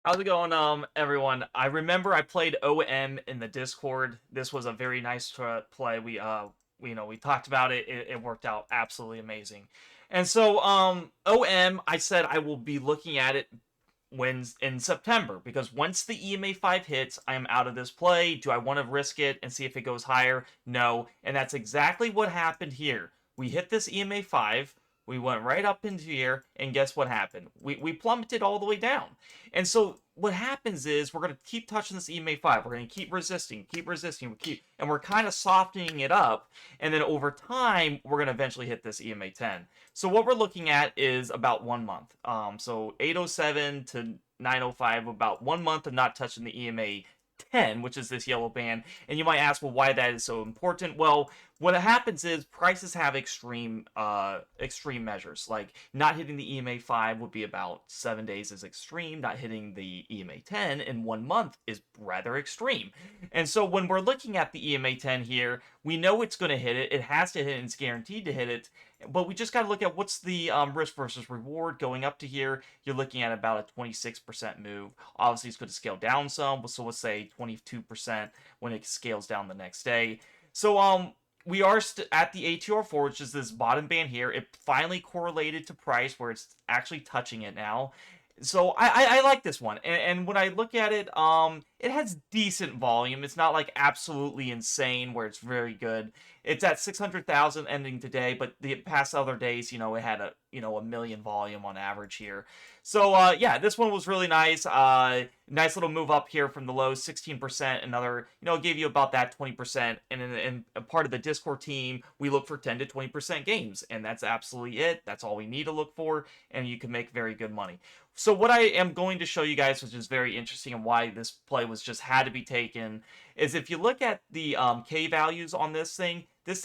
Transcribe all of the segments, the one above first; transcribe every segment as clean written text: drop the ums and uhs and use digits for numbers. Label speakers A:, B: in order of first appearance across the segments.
A: How's it going, everyone? I remember I played OM in the Discord. This was a very nice play. We talked about it. It worked out absolutely amazing. And so, OM, I said I will be looking at it when in September because once the EMA 5 hits, I am out of this play. Do I want to risk it and see if it goes higher? No. And that's exactly what happened here. We hit this EMA 5. We went right up into here, and guess what happened? We plummeted all the way down. And so what happens is we're going to keep touching this EMA 5. We're going to keep resisting, and we're kind of softening it up. And then over time, we're going to eventually hit this EMA 10. So what we're looking at is about 1 month. So 807 to 905, about 1 month of not touching the EMA 10, which is this yellow band. And you might ask, well, why that is so important? Well, what happens is prices have extreme measures. Like not hitting the EMA 5 would be about 7 days is extreme. Not hitting the EMA 10 in 1 month is rather extreme. And so when we're looking at the EMA 10 here, we know it's going to hit it. It has to hit it. And it's guaranteed to hit it. But we just got to look at what's the risk versus reward going up to here. You're looking at about a 26% move. Obviously, it's going to scale down some. So let's say 22% when it scales down the next day. So we are at the ATR4, which is this bottom band here. It finally correlated to price where it's actually touching it now. So I like this one, and when I look at it, it has decent volume. It's not like absolutely insane where it's very good. It's at 600,000 ending today, but the past other days, it had a million volume on average here. So yeah, this one was really nice. Nice little move up here from the low, 16%. Another, gave you about that 20%. And in a part of the Discord team, we look for 10 to 20% gains, and that's absolutely it. That's all we need to look for, and you can make very good money. So what I am going to show you guys, which is very interesting and why this play was just had to be taken, is if you look at the K values on this thing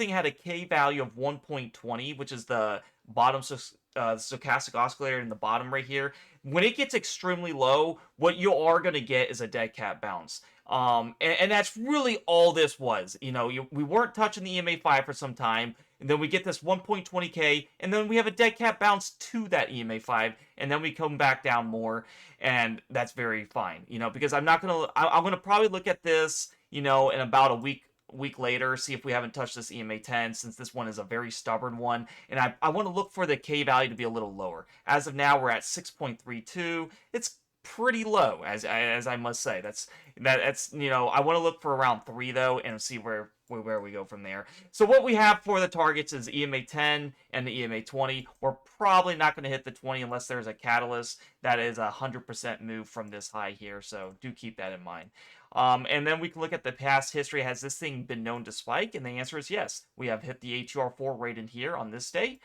A: had a K value of 1.20, which is the bottom stochastic oscillator in the bottom right here. When it gets extremely low, what you are going to get is a dead cat bounce. And that's really all this was. We weren't touching the EMA5 for some time, and then we get this 1.20K, and then we have a dead cat bounce to that EMA5, and then we come back down more, and that's very fine, because I'm gonna probably look at this, in about a week later, see if we haven't touched this EMA 10, since this one is a very stubborn one, and I want to look for the K value to be a little lower. As of now, we're at 6.32. It's pretty low, as I must say. That's I want to look for around 3 though, and see where we go from there. So what we have for the targets is EMA 10 and the EMA 20. We're probably not going to hit the 20 unless there's a catalyst that is 100% move from this high here, so do keep that in mind. And then we can look at the past history. Has this thing been known to spike? And the answer is yes. We have hit the ATR4 right in here on this day.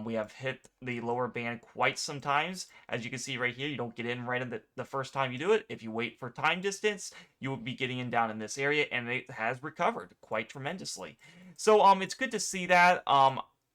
A: We have hit the lower band quite sometimes. As you can see right here, you don't get in right in the first time you do it. If you wait for time distance, you will be getting in down in this area, and it has recovered quite tremendously. So it's good to see that.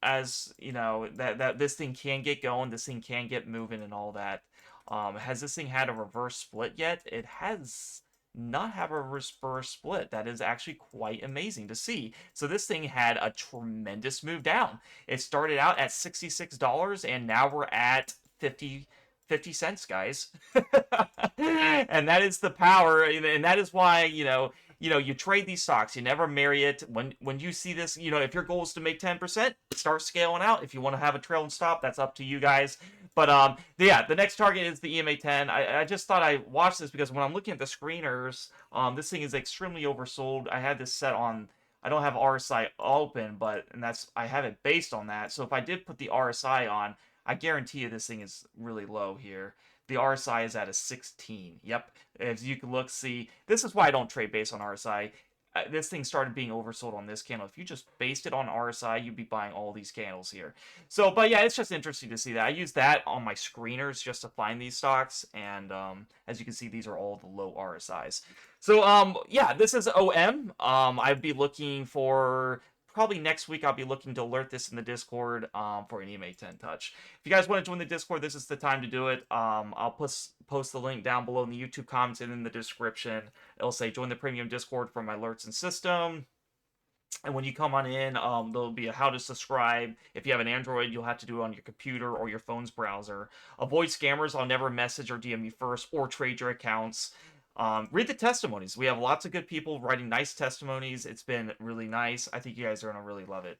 A: As that this thing can get going, this thing can get moving, and all that. Has this thing had a reverse split yet? It has not have a reverse split. That is actually quite amazing to see. So this thing had a tremendous move down. It started out at $66, and now we're at 50 cents, guys. And that is the power, and that is why, you trade these stocks. You never marry it. When you see this, if your goal is to make 10%, start scaling out. If you want to have a trail and stop, that's up to you guys. But yeah, the next target is the EMA 10. I just thought I watched this because when I'm looking at the screeners, this thing is extremely oversold. I had this set on. I don't have RSI open, I have it based on that. So if I did put the RSI on, I guarantee you this thing is really low here. The RSI is at a 16. Yep. As you can look, see, this is why I don't trade based on RSI. This thing started being oversold on this candle. If you just based it on RSI, you'd be buying all these candles here. So, but yeah, it's just interesting to see that. I use that on my screeners just to find these stocks, and as you can see, these are all the low RSIs. So, yeah, this is OM. I'd be looking for probably next week. I'll be looking to alert this in the Discord for an EMA 10 touch. If you guys want to join the Discord, this is the time to do it. I'll post the link down below in the YouTube comments and in the description. It'll say join the premium Discord for my alerts and system. And when you come on in, there'll be a how to subscribe. If you have an Android, you'll have to do it on your computer or your phone's browser. Avoid scammers. I'll never message or DM you first or trade your accounts. Read the testimonies. We have lots of good people writing nice testimonies. It's been really nice. I think you guys are going to really love it.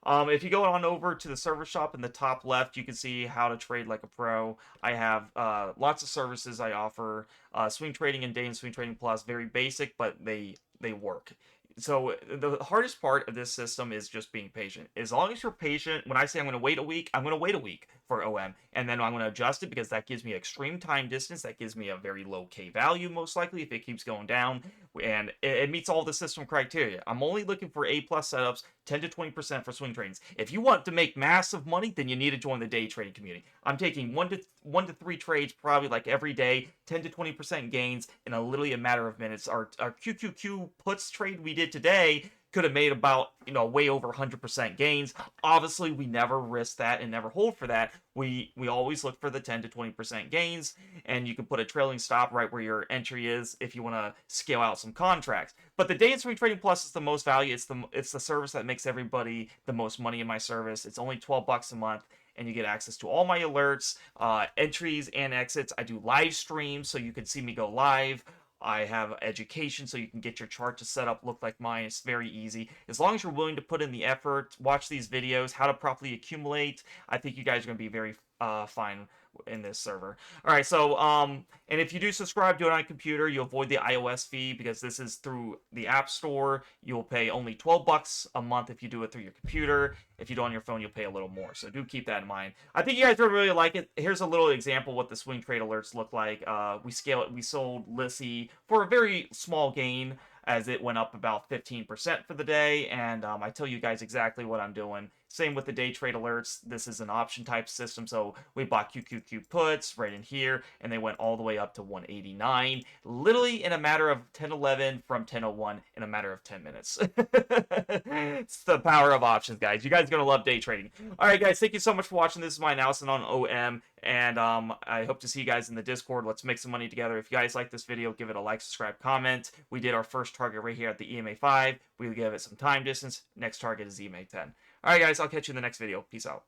A: If you go on over to the server shop in the top left, you can see how to trade like a pro. I have lots of services I offer. Swing trading and day and swing trading plus, very basic, but they work. So the hardest part of this system is just being patient. As long as you're patient, when I say I'm going to wait a week, I'm going to wait a week for OM, and then I'm going to adjust it because that gives me extreme time distance. That gives me a very low K value, most likely, if it keeps going down, and it meets all the system criteria. I'm only looking for A plus setups, 10 to 20% for swing trades. If you want to make massive money, then you need to join the day trading community. I'm taking one to three trades probably like every day, 10 to 20% gains in literally a matter of minutes. Our QQQ puts trade we did today could have made about, way over 100% gains. Obviously, we never risk that and never hold for that. We always look for the 10 to 20% gains, and you can put a trailing stop right where your entry is if you want to scale out some contracts. But the day and swing trading plus is the most value. It's the service that makes everybody the most money in my service. It's only $12 a month, and you get access to all my alerts, entries, and exits. I do live streams, so you can see me go live. I have education, so you can get your chart to set up look like mine. It's very easy. As long as you're willing to put in the effort, watch these videos, how to properly accumulate, I think you guys are going to be very fine in this server. All right, so and if you do subscribe, do it on a computer, you avoid the iOS fee because this is through the App Store. You'll pay only $12 a month if you do it through your computer. If you do it on your phone, you'll pay a little more. So do keep that in mind. I think you guys will really like it. Here's a little example what the swing trade alerts look like. We sold Lissy for a very small gain as it went up about 15% for the day, and I tell you guys exactly what I'm doing. Same with the day trade alerts. This is an option type system, so we bought QQQ puts right in here, and they went all the way up to 189, literally in a matter of 10:11 from 10:01 in a matter of 10 minutes. It's the power of options, guys. You guys are gonna love day trading. All right, guys, thank you so much for watching. This is my analysis on OM, and I hope to see you guys in the Discord. Let's make some money together. If you guys like this video, give it a like, subscribe, comment. We did our first target right here at the EMA 5. We give it some time distance. Next target is EMA 10. All right, guys, I'll catch you in the next video. Peace out.